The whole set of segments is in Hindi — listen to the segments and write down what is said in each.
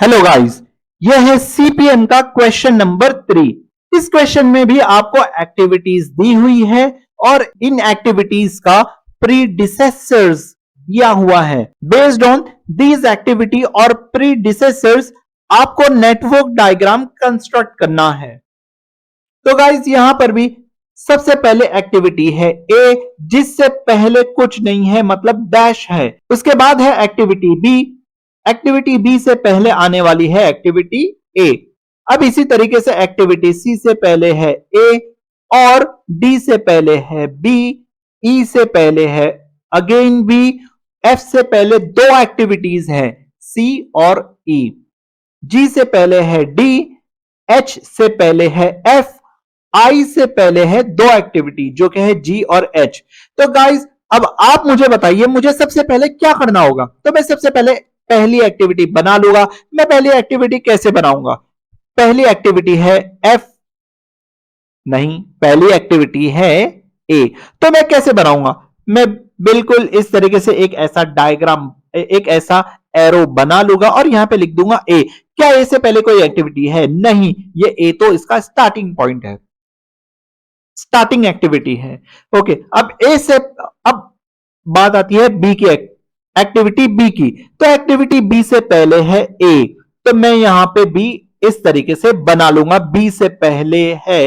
हेलो गाइस, यह है सीपीएम का क्वेश्चन नंबर 3। इस क्वेश्चन में भी आपको एक्टिविटीज दी हुई है और इन एक्टिविटीज का प्रीडिसेसर्स दिया हुआ है। बेस्ड ऑन दीज एक्टिविटी और प्रीडिसेसर्स आपको नेटवर्क डायग्राम कंस्ट्रक्ट करना है। तो गाइस यहां पर भी सबसे पहले एक्टिविटी है ए, जिससे पहले कुछ नहीं है, मतलब डैश है। उसके बाद है एक्टिविटी बी। एक्टिविटी बी से पहले आने वाली है एक्टिविटी ए। अब इसी तरीके से एक्टिविटी सी से पहले है ए और डी से पहले है बी, ई से पहले है अगेन बी, एफ से पहले दो एक्टिविटीज है सी और ई, जी से पहले है डी, एच से पहले है एफ, आई से पहले है दो एक्टिविटी जो कि है जी और एच। तो गाइस अब आप मुझे बताइए मुझे सबसे पहले क्या करना होगा। तो मैं सबसे पहले पहली एक्टिविटी बना लूंगा। मैं पहली एक्टिविटी कैसे बनाऊंगा? पहली एक्टिविटी है एफ, नहीं, पहली एक्टिविटी है ए। तो मैं कैसे बनाऊंगा? मैं बिल्कुल इस तरीके से एक ऐसा डायग्राम, एक ऐसा एरो बना लूंगा और यहां पे लिख दूंगा ए। क्या ए से पहले कोई एक्टिविटी है? नहीं, ये ए तो इसका स्टार्टिंग पॉइंट है, स्टार्टिंग एक्टिविटी है। ओके, अब ए से अब बात आती है बी की, एक्टिविटी बी की। तो एक्टिविटी बी से पहले है ए, तो मैं यहां पे बी इस तरीके से बना लूंगा, बी से पहले है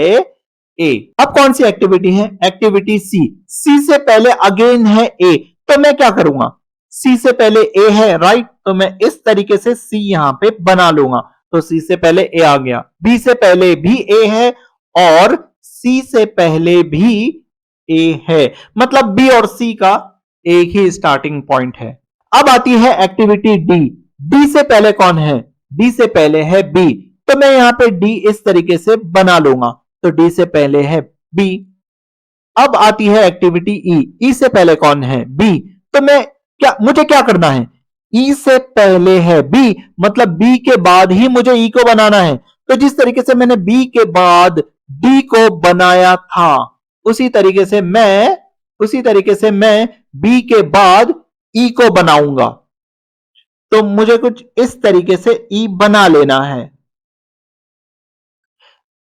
ए। अब कौन सी एक्टिविटी है? एक्टिविटी सी। सी से पहले अगेन है ए, तो मैं क्या करूंगा? सी से पहले ए है, राइट, तो मैं इस तरीके से सी यहां पे बना लूंगा। तो सी से पहले ए आ गया, बी से पहले भी ए है और सी से पहले भी ए है, मतलब बी और सी का एक ही स्टार्टिंग पॉइंट है। अब आती है एक्टिविटी डी। डी से पहले कौन है? डी से पहले है बी, तो मैं यहां पे डी इस तरीके से बना लूंगा। तो डी से पहले है बी। अब आती है एक्टिविटी ई। ई से पहले कौन है? बी, तो मुझे क्या करना है? ई से पहले है बी, मतलब बी के बाद ही मुझे ई को बनाना है। तो जिस तरीके से मैंने बी के बाद डी को बनाया था उसी तरीके से मैं बी के बाद ई को बनाऊंगा। तो मुझे कुछ इस तरीके से ई बना लेना है।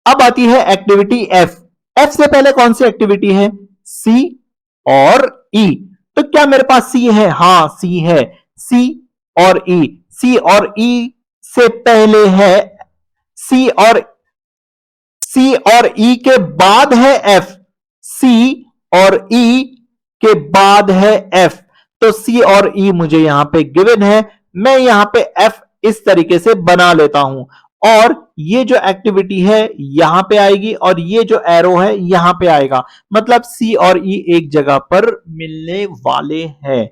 अब आती है एक्टिविटी एफ। एफ से पहले कौन सी एक्टिविटी है? सी और ई। तो क्या मेरे पास सी है? हां, सी है। सी और ई, सी और ई से पहले है सी और ई के बाद है एफ, सी और ई के बाद है एफ। तो सी और ई मुझे यहां पे गिवन है, मैं यहां पे एफ इस तरीके से बना लेता हूं और ये जो एक्टिविटी है यहां पे आएगी और ये जो एरो है यहां पे आएगा, मतलब सी और ई एक जगह पर मिलने वाले हैं।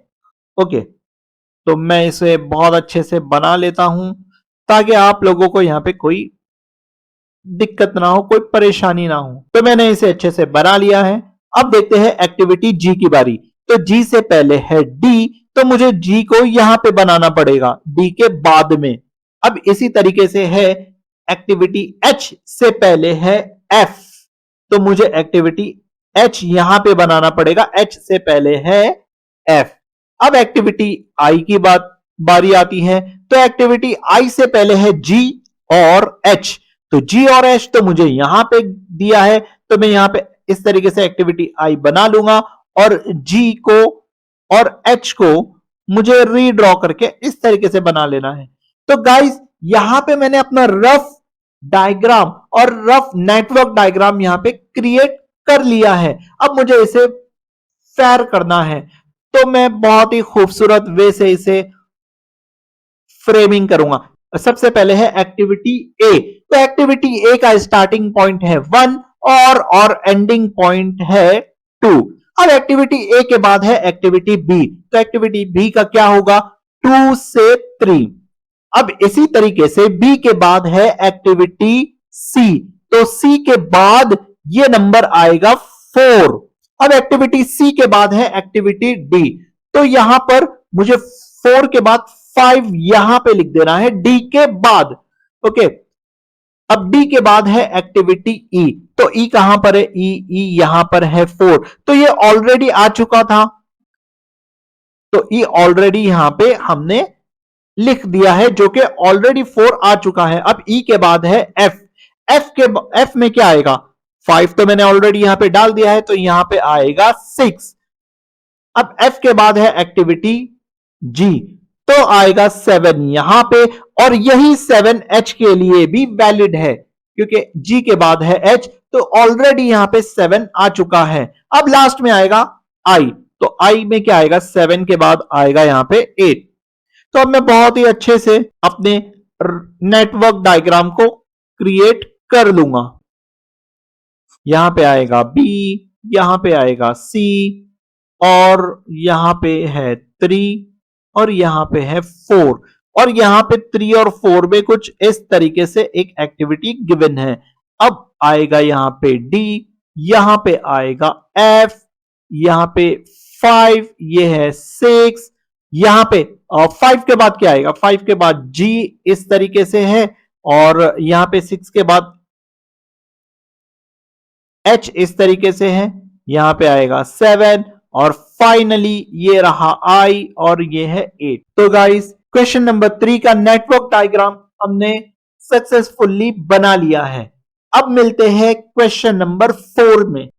ओके, तो मैं इसे बहुत अच्छे से बना लेता हूं ताकि आप लोगों को यहां पे कोई दिक्कत ना हो, कोई परेशानी ना हो। तो मैंने इसे अच्छे से बना लिया है। अब देखते हैं एक्टिविटी जी की बारी। तो जी से पहले है डी, तो मुझे जी को यहां पे बनाना पड़ेगा डी के बाद में। अब इसी तरीके से है एक्टिविटी एच से पहले है एफ, तो मुझे एक्टिविटी एच यहां पे बनाना पड़ेगा, एच से पहले है एफ। अब एक्टिविटी आई की बारी आती है। तो एक्टिविटी आई से पहले है जी और एच, तो जी और एच तो मुझे यहां पे दिया है, तो मैं यहां पे इस तरीके से एक्टिविटी आई बना लूंगा और जी को और एच को मुझे रीड्रॉ करके इस तरीके से बना लेना है। तो गाइस यहां पे मैंने अपना रफ डायग्राम और रफ नेटवर्क डायग्राम यहां पे क्रिएट कर लिया है। अब मुझे इसे फेयर करना है, तो मैं बहुत ही खूबसूरत वे से इसे फ्रेमिंग करूंगा। सबसे पहले है एक्टिविटी ए। तो एक्टिविटी ए का स्टार्टिंग पॉइंट है 1 और एंडिंग पॉइंट है 2। अब एक्टिविटी ए के बाद है एक्टिविटी बी, तो एक्टिविटी बी का क्या होगा? 2 से 3। अब इसी तरीके से बी के बाद है एक्टिविटी सी, तो सी के बाद ये नंबर आएगा 4। अब एक्टिविटी सी के बाद है एक्टिविटी डी, तो यहां पर मुझे 4 के बाद 5 यहां पे लिख देना है डी के बाद। ओके, अब डी के बाद है एक्टिविटी ई, तो ई कहां पर है? ई यहां पर है 4, तो ये ऑलरेडी आ चुका था, तो ई ऑलरेडी यहां पे हमने लिख दिया है, जो कि ऑलरेडी 4 आ चुका है। अब ई के बाद है एफ। एफ में क्या आएगा? 5 तो मैंने ऑलरेडी यहां पे डाल दिया है, तो यहां पे आएगा 6। अब एफ के बाद है एक्टिविटी जी, तो आएगा 7 यहां पे, और यही 7 एच के लिए भी वैलिड है, क्योंकि जी के बाद है एच, तो ऑलरेडी यहां पे 7 आ चुका है। अब लास्ट में आएगा आई, तो आई में क्या आएगा? 7 के बाद आएगा यहां पे 8। तो अब मैं बहुत ही अच्छे से अपने नेटवर्क डायग्राम को क्रिएट कर लूंगा। यहां पे आएगा बी, यहां पे आएगा सी, और यहां पे है 3, और यहां पे है 4, और यहां पे 3 और 4 में कुछ इस तरीके से एक एक्टिविटी गिवन है। अब आएगा यहां पे डी, यहां पे आएगा एफ, यहां पे 5, ये है 6, यहां पे 5 के बाद क्या आएगा? 5 के बाद जी इस तरीके से है, और यहां पे 6 के बाद एच इस तरीके से है, यहां पे आएगा 7, और फाइनली ये रहा आई, और ये है 8। तो गाइस, क्वेश्चन नंबर 3 का नेटवर्क डायग्राम हमने सक्सेसफुली बना लिया है। अब मिलते हैं क्वेश्चन नंबर 4 में।